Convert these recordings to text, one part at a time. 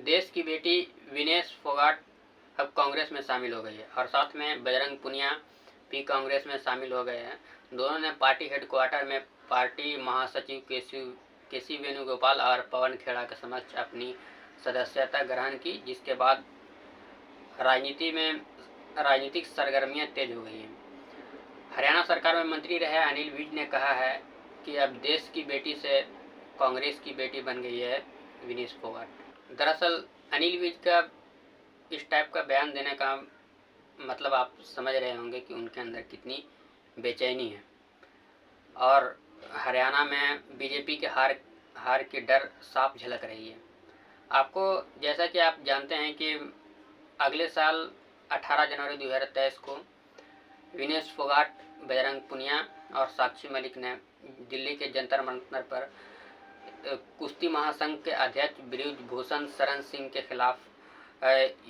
देश की बेटी विनेश फोगाट अब कांग्रेस में शामिल हो गई है और साथ में बजरंग पुनिया भी कांग्रेस में शामिल हो गए हैं। दोनों ने पार्टी हेडक्वार्टर में पार्टी महासचिव केसी वेणुगोपाल और पवन खेड़ा के समक्ष अपनी सदस्यता ग्रहण की, जिसके बाद राजनीतिक सरगर्मियां तेज हो गई हैं। हरियाणा सरकार में मंत्री रहे अनिल विज ने कहा है कि अब देश की बेटी से कांग्रेस की बेटी बन गई है विनेश फोगाट। दरअसल अनिल विज का इस टाइप का बयान देने का मतलब आप समझ रहे होंगे कि उनके अंदर कितनी बेचैनी है और हरियाणा में बीजेपी के हार की डर साफ झलक रही है। आपको जैसा कि आप जानते हैं कि अगले साल 18 जनवरी 2023 को विनेश फोगाट, बजरंग पुनिया और साक्षी मलिक ने दिल्ली के जंतर मंतर पर कुश्ती महासंघ के अध्यक्ष बृजभूषण शरण सिंह के खिलाफ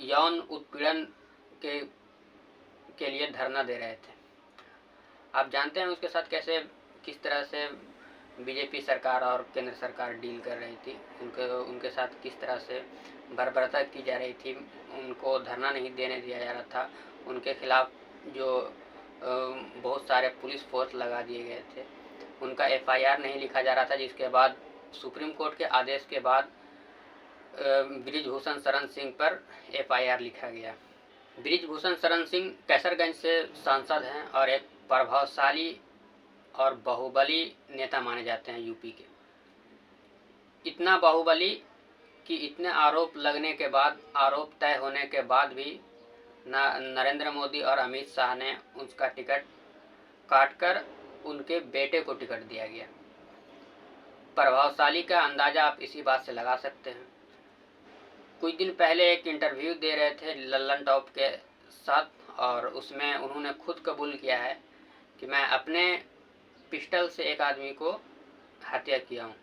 यौन उत्पीड़न के लिए धरना दे रहे थे। आप जानते हैं उसके साथ किस तरह से बीजेपी सरकार और केंद्र सरकार डील कर रही थी। उनके साथ किस तरह से बर्बरता की जा रही थी, उनको धरना नहीं देने दिया जा रहा था, उनके खिलाफ जो बहुत सारे पुलिस फोर्स लगा दिए गए थे, उनका एफआईआर नहीं लिखा जा रहा था, जिसके बाद सुप्रीम कोर्ट के आदेश के बाद बृजभूषण शरण सिंह पर एफआईआर लिखा गया। बृजभूषण शरण सिंह कैसरगंज से सांसद हैं और एक प्रभावशाली और बाहुबली नेता माने जाते हैं यूपी के। इतना बाहुबली कि इतने आरोप लगने के बाद, आरोप तय होने के बाद भी नरेंद्र मोदी और अमित शाह ने उसका टिकट काटकर उनके बेटे को टिकट दिया गया। प्रभावशाली का अंदाजा आप इसी बात से लगा सकते हैं। कुछ दिन पहले एक इंटरव्यू दे रहे थे लल्लन टॉप के साथ और उसमें उन्होंने खुद कबूल किया है कि मैं अपने पिस्टल से एक आदमी को हत्या किया हूँ।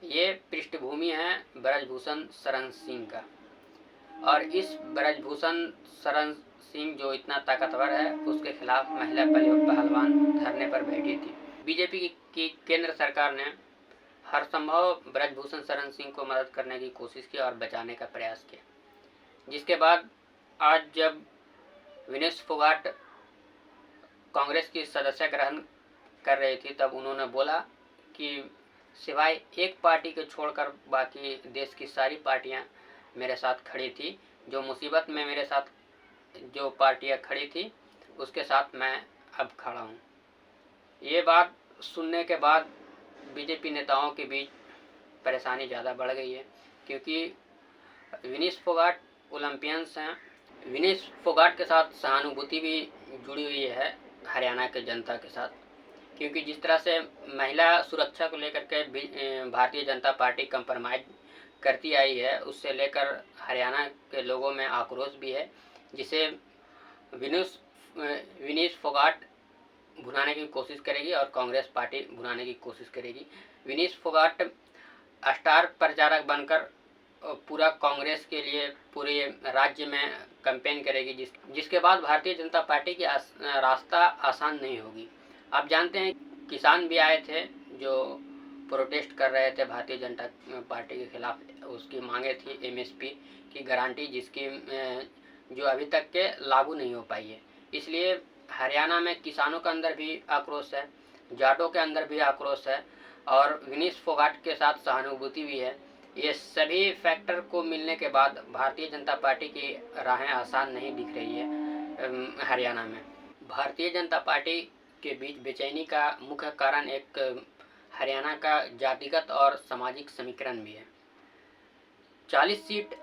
ये पृष्ठभूमि है बृजभूषण शरण सिंह का और इस बृजभूषण शरण सिंह जो इतना ताकतवर है, उसके खिलाफ महिला पहलवान धरने पर बैठी थी। बीजेपी की केंद्र सरकार ने हर संभव बृजभूषण शरण सिंह को मदद करने की कोशिश की और बचाने का प्रयास किया, जिसके बाद आज जब विनेश फोगाट कांग्रेस की सदस्य ग्रहण कर रही थी, तब उन्होंने बोला कि सिवाय एक पार्टी के छोड़कर बाकी देश की सारी पार्टियां मेरे साथ खड़ी थी। जो मुसीबत में मेरे साथ जो पार्टियां खड़ी थी, उसके साथ मैं अब खड़ा हूं। ये बात सुनने के बाद बीजेपी नेताओं के बीच परेशानी ज़्यादा बढ़ गई है, क्योंकि विनेश फोगाट ओलंपियंस हैं। विनेश फोगाट के साथ सहानुभूति भी जुड़ी हुई है हरियाणा के जनता के साथ, क्योंकि जिस तरह से महिला सुरक्षा को लेकर के भारतीय जनता पार्टी कंप्रोमाइज करती आई है, उससे लेकर हरियाणा के लोगों में आक्रोश भी है, जिसे विनेश फोगाट भुनाने की कोशिश करेगी और कांग्रेस पार्टी भुनाने की कोशिश करेगी। विनेश फोगाट स्टार प्रचारक बनकर पूरा कांग्रेस के लिए पूरे राज्य में कैंपेन करेगी, जिसके बाद भारतीय जनता पार्टी की रास्ता आसान नहीं होगी। आप जानते हैं किसान भी आए थे जो प्रोटेस्ट कर रहे थे भारतीय जनता पार्टी के खिलाफ। उसकी मांगे थी एमएसपी की गारंटी, जिसकी जो अभी तक के लागू नहीं हो पाई है। इसलिए हरियाणा में किसानों के अंदर भी आक्रोश है, जाटों के अंदर भी आक्रोश है और विनेश फोगाट के साथ सहानुभूति भी है। ये सभी फैक्टर को मिलने के बाद भारतीय जनता पार्टी की राहें आसान नहीं दिख रही है हरियाणा में। भारतीय जनता पार्टी के बीच बेचैनी का मुख्य कारण एक हरियाणा का जातिगत और सामाजिक समीकरण भी है। 40 सीट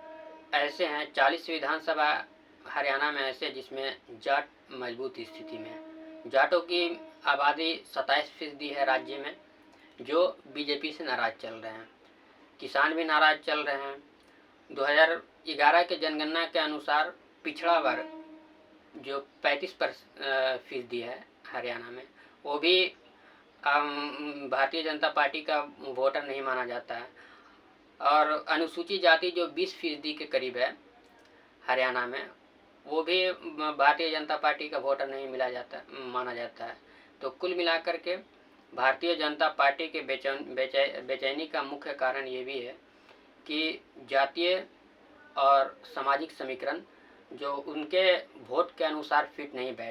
ऐसे हैं, 40 विधानसभा हरियाणा में ऐसे जिसमें जाट मजबूत स्थिति में है। जाटों की आबादी 27% है राज्य में, जो बीजेपी से नाराज चल रहे हैं। किसान भी नाराज चल रहे हैं। 2011 के जनगणना के अनुसार पिछड़ा वर्ग जो 35% है हरियाणा में, वो भी भारतीय जनता पार्टी का वोटर नहीं माना जाता है। और अनुसूचित जाति जो 20% के करीब है हरियाणा में, वो भी भारतीय जनता पार्टी का वोटर नहीं माना जाता है। तो कुल मिलाकर के भारतीय जनता पार्टी के बेचैनी का मुख्य कारण ये भी है कि जातीय और सामाजिक समीकरण जो उनके वोट के अनुसार फिट नहीं बैठ